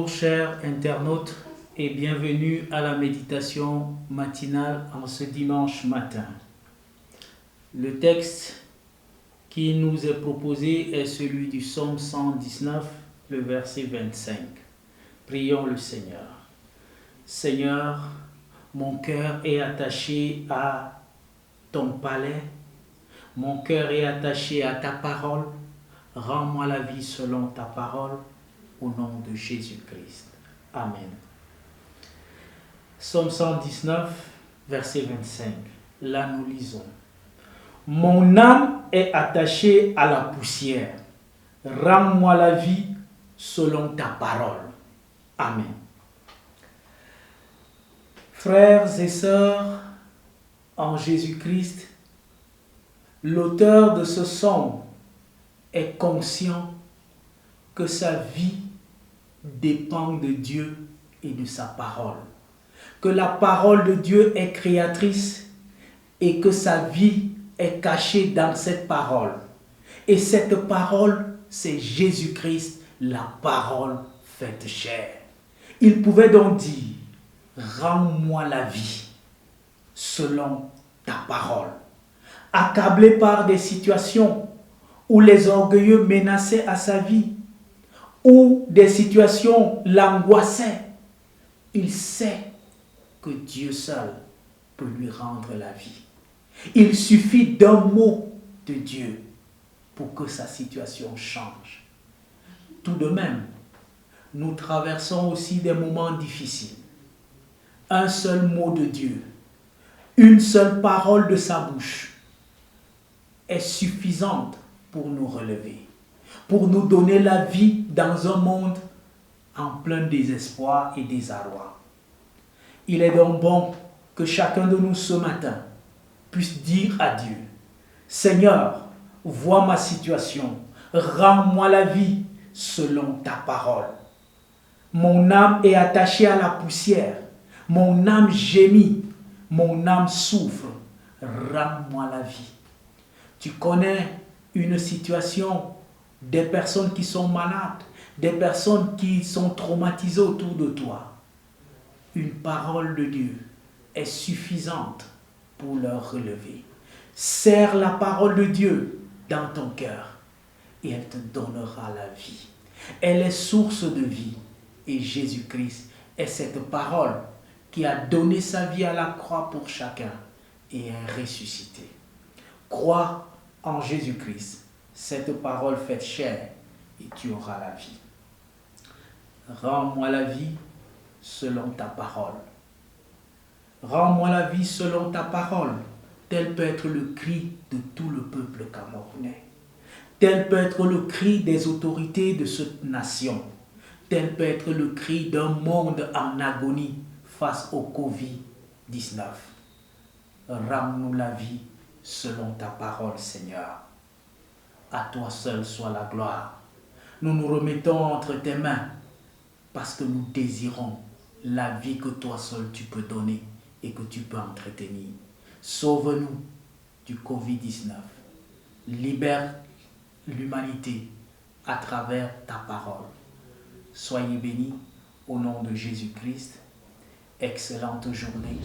Bonjour chers internautes et bienvenue à la méditation matinale en ce dimanche matin. Le texte qui nous est proposé est celui du psaume 119, le verset 25. Prions le Seigneur. Seigneur, mon cœur est attaché à ton palais, mon cœur est attaché à ta parole. Rends-moi la vie selon ta parole, au nom de Jésus-Christ. Amen. Psaume 119, verset 25. Là, nous lisons. Mon âme est attachée à la poussière. Rends-moi la vie selon ta parole. Amen. Frères et sœurs, en Jésus-Christ, l'auteur de ce psaume est conscient que sa vie dépend de Dieu et de sa parole. Que la parole de Dieu est créatrice et que sa vie est cachée dans cette parole. Et cette parole, c'est Jésus-Christ, la parole faite chair. Il pouvait donc dire, rends-moi la vie selon ta parole. Accablé par des situations où les orgueilleux menaçaient à sa vie, où des situations l'angoissaient, il sait que Dieu seul peut lui rendre la vie. Il suffit d'un mot de Dieu pour que sa situation change. Tout de même, nous traversons aussi des moments difficiles. Un seul mot de Dieu, une seule parole de sa bouche est suffisante pour nous relever, pour nous donner la vie dans un monde en plein désespoir et désarroi. Il est donc bon que chacun de nous ce matin puisse dire à Dieu, Seigneur, vois ma situation, rends-moi la vie selon ta parole. Mon âme est attachée à la poussière, mon âme gémit, mon âme souffre, rends-moi la vie. Tu connais une situation, des personnes qui sont malades, des personnes qui sont traumatisées autour de toi. Une parole de Dieu est suffisante pour leur relever. Serre la parole de Dieu dans ton cœur et elle te donnera la vie. Elle est source de vie et Jésus-Christ est cette parole qui a donné sa vie à la croix pour chacun et est ressuscité. Crois en Jésus-Christ, cette parole faite chair, et tu auras la vie. Rends-moi la vie selon ta parole. Rends-moi la vie selon ta parole. Tel peut être le cri de tout le peuple camerounais. Tel peut être le cri des autorités de cette nation. Tel peut être le cri d'un monde en agonie face au Covid-19. Rends-nous la vie selon ta parole, Seigneur. À toi seul soit la gloire. Nous nous remettons entre tes mains parce que nous désirons la vie que toi seul tu peux donner et que tu peux entretenir. Sauve-nous du Covid-19. Libère l'humanité à travers ta parole. Soyez bénis au nom de Jésus-Christ. Excellente journée.